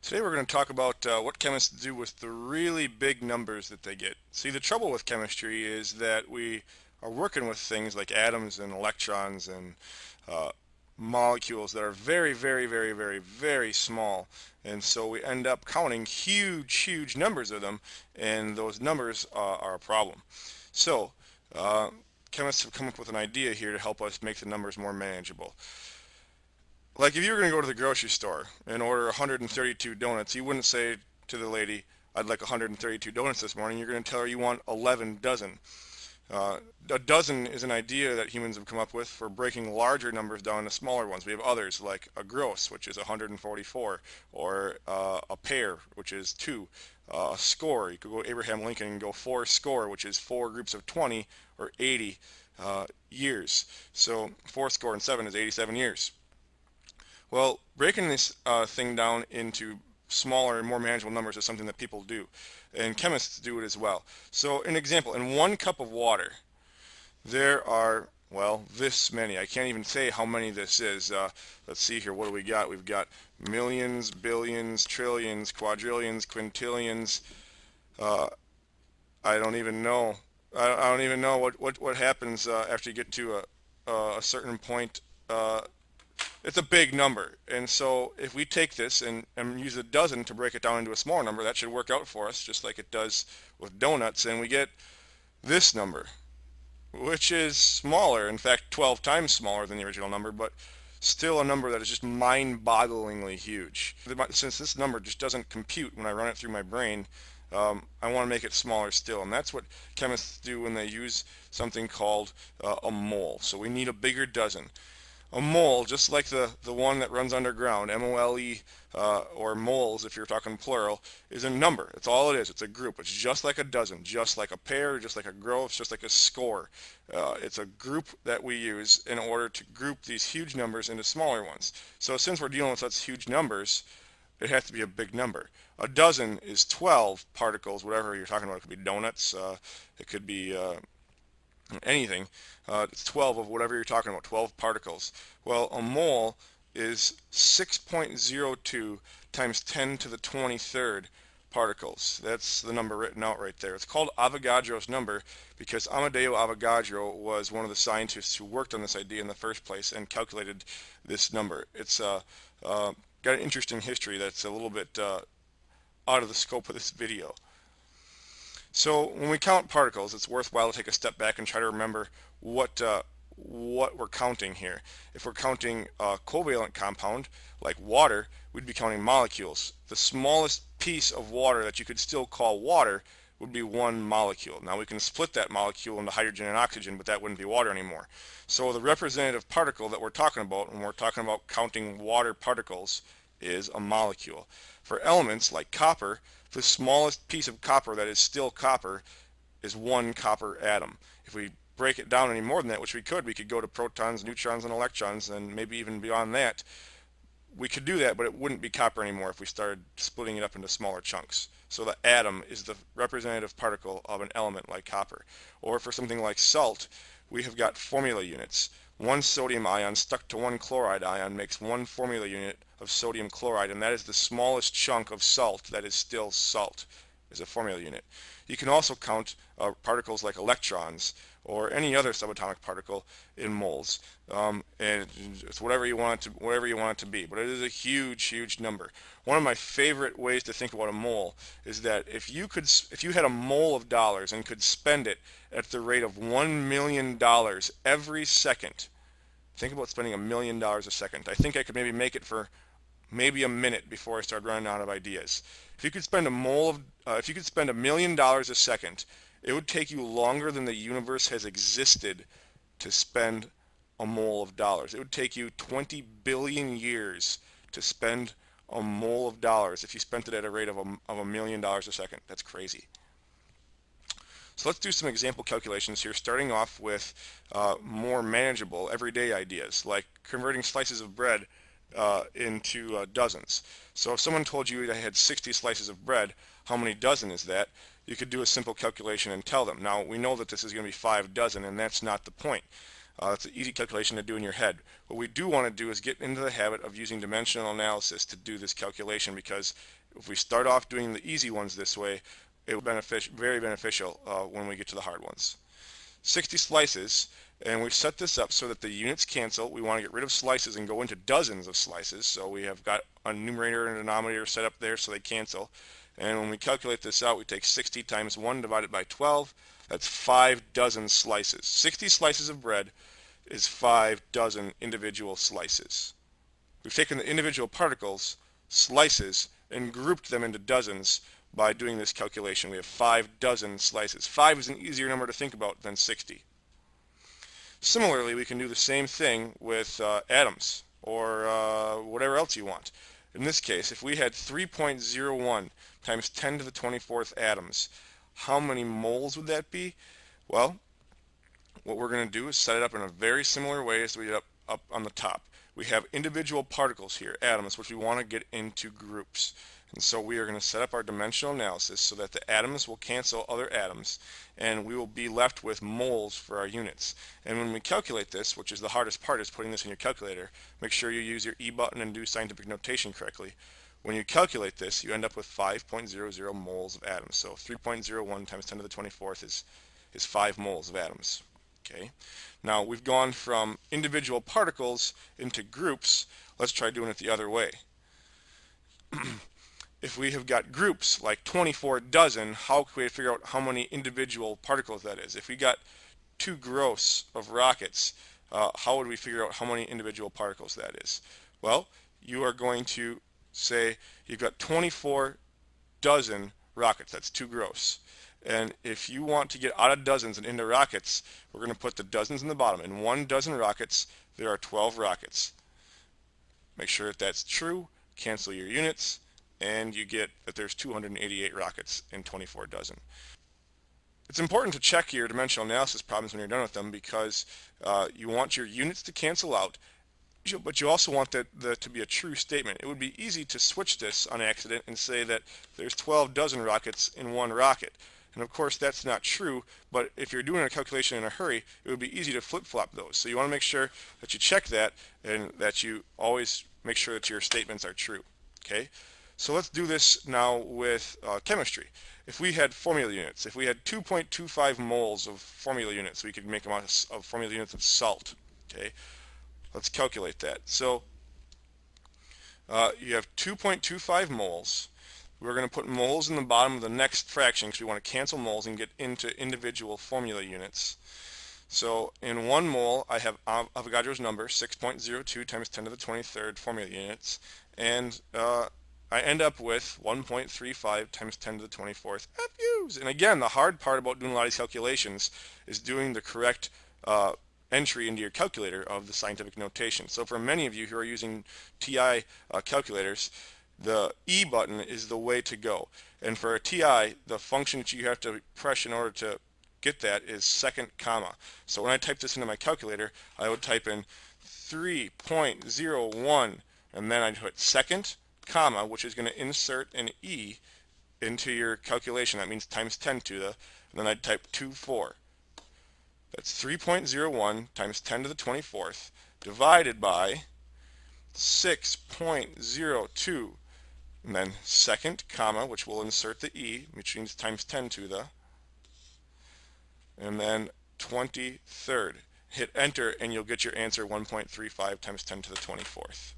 Today we're going to talk about what chemists do with the really big numbers that they get. See, the trouble with chemistry is that we are working with things like atoms and electrons and uh, molecules that are very, very, very, very, very small. And so we end up counting huge, huge numbers of them, and those numbers are a problem. So, uh, chemists have come up with an idea here to help us make the numbers more manageable. Like if you were going to go to the grocery store and order 132 donuts, you wouldn't say to the lady, "I'd like 132 donuts this morning." You're going to tell her you want 11 dozen. A dozen is an idea that humans have come up with for breaking larger numbers down into smaller ones. We have others like a gross, which is 144, or a pair, which is 2. A score, you could go Abraham Lincoln and go 4 score, which is 4 groups of 20 or 80 years. So 4 score and 7 is 87 years. Well, breaking this thing down into smaller and more manageable numbers is something that people do, and chemists do it as well. So, an example, in 1 cup of water, there are, well, this many. I can't even say how many this is. Let's see here, what do we got? We've got millions, billions, trillions, quadrillions, quintillions. Uh, I don't even know. I don't even know what happens after you get to a certain point. It's a big number. And so if we take this and use a dozen to break it down into a smaller number, that should work out for us just like it does with donuts. And we get this number, which is smaller, in fact 12 times smaller than the original number, but still a number that is just mind-bogglingly huge. Since this number just doesn't compute when I run it through my brain, I want to make it smaller still. And that's what chemists do when they use something called a mole. So we need a bigger dozen. A mole, just like the one that runs underground, M-O-L-E, or moles if you're talking plural, is a number. That's all it is. It's a group. It's just like a dozen, just like a pair, just like a gross, just like a score. It's a group that we use in order to group these huge numbers into smaller ones. So since we're dealing with such huge numbers, it has to be a big number. A dozen is 12 particles, whatever you're talking about. It could be donuts, it could be anything. It's 12 of whatever you're talking about, 12 particles. Well, a mole is 6.02 times 10 to the 23rd particles. That's the number written out right there. It's called Avogadro's number because Amadeo Avogadro was one of the scientists who worked on this idea in the first place and calculated this number. It's got an interesting history that's a little bit out of the scope of this video. So when we count particles, it's worthwhile to take a step back and try to remember what we're counting here. If we're counting a covalent compound like water, we'd be counting molecules. The smallest piece of water that you could still call water would be 1 molecule. Now we can split that molecule into hydrogen and oxygen, but that wouldn't be water anymore. So the representative particle that we're talking about when we're talking about counting water particles is a molecule. For elements like copper, the smallest piece of copper that is still copper is 1 copper atom. If we break it down any more than that, which we could go to protons, neutrons, and electrons, and maybe even beyond that. We could do that, but it wouldn't be copper anymore if we started splitting it up into smaller chunks. So the atom is the representative particle of an element like copper. Or for something like salt, we have got formula units. 1 sodium ion stuck to 1 chloride ion makes 1 formula unit of sodium chloride, and that is the smallest chunk of salt that is still salt, is a formula unit. You can also count particles like electrons or any other subatomic particle in moles, and it's whatever you want it to be. But it is a huge, huge number. One of my favorite ways to think about a mole is that if you had a mole of dollars and could spend it at the rate of $1 million every second, think about spending $1 million a second. I think I could maybe make it for maybe a minute before I start running out of ideas. If you could spend if you could spend $1 million a second, it would take you longer than the universe has existed to spend a mole of dollars. It would take you 20 billion years to spend a mole of dollars if you spent it at a rate of $1 million a second. That's crazy. So let's do some example calculations here, starting off with more manageable everyday ideas, like converting slices of bread into dozens. So if someone told you they had 60 slices of bread, how many dozen is that? You could do a simple calculation and tell them. Now we know that this is going to be 5 dozen, and that's not the point. That's an easy calculation to do in your head. What we do want to do is get into the habit of using dimensional analysis to do this calculation, because if we start off doing the easy ones this way, it will be very beneficial when we get to the hard ones. 60 slices, and we've set this up so that the units cancel. We want to get rid of slices and go into dozens of slices, so we have got a numerator and a denominator set up there so they cancel. And when we calculate this out, we take 60 times 1 divided by 12. That's 5 dozen slices. 60 slices of bread is 5 dozen individual slices. We've taken the individual particles, slices, and grouped them into dozens by doing this calculation. We have 5 dozen slices. 5 is an easier number to think about than 60. Similarly, we can do the same thing with atoms, or whatever else you want. In this case, if we had 3.01 times 10 to the 24th atoms, how many moles would that be? Well, what we're going to do is set it up in a very similar way as we did up on the top. We have individual particles here, atoms, which we want to get into groups. And so we are going to set up our dimensional analysis so that the atoms will cancel other atoms, and we will be left with moles for our units. And when we calculate this, which is the hardest part, is putting this in your calculator, make sure you use your E button and do scientific notation correctly. When you calculate this, you end up with 5.00 moles of atoms. So 3.01 times 10 to the 24th is 5 moles of atoms. Okay. Now we've gone from individual particles into groups. Let's try doing it the other way. If we have got groups like 24 dozen, how can we figure out how many individual particles that is? If we got 2 gross of rockets, how would we figure out how many individual particles that is? Well, you are going to say you've got 24 dozen rockets. That's 2 gross. And if you want to get out of dozens and into rockets, we're going to put the dozens in the bottom. In 1 dozen rockets, there are 12 rockets. Make sure that that's true. Cancel your units, and you get that there's 288 rockets in 24 dozen. It's important to check your dimensional analysis problems when you're done with them, because you want your units to cancel out, but you also want that to be a true statement. It would be easy to switch this on accident and say that there's 12 dozen rockets in 1 rocket. And of course that's not true, but if you're doing a calculation in a hurry, it would be easy to flip-flop those. So you want to make sure that you check that, and that you always make sure that your statements are true. Okay? So let's do this now with chemistry. If we had formula units, if we had 2.25 moles of formula units, we could make them out of formula units of salt. Okay? Let's calculate that. So you have 2.25 moles. We're going to put moles in the bottom of the next fraction because we want to cancel moles and get into individual formula units. So in 1 mole, I have Avogadro's number, 6.02 times 10 to the 23rd formula units, and I end up with 1.35 times 10 to the 24th FUs. And again, the hard part about doing a lot of these calculations is doing the correct entry into your calculator of the scientific notation. So for many of you who are using TI calculators, the E button is the way to go. And for a TI, the function that you have to press in order to get that is second comma. So when I type this into my calculator, I would type in 3.01, and then I'd put second comma, which is going to insert an E into your calculation. That means times 10 to the, and then I'd type 24. That's 3.01 times 10 to the 24th divided by 6.02, and then second comma, which will insert the E, which means times 10 to the, and then 23rd. Hit enter and you'll get your answer, 1.35 times 10 to the 24th.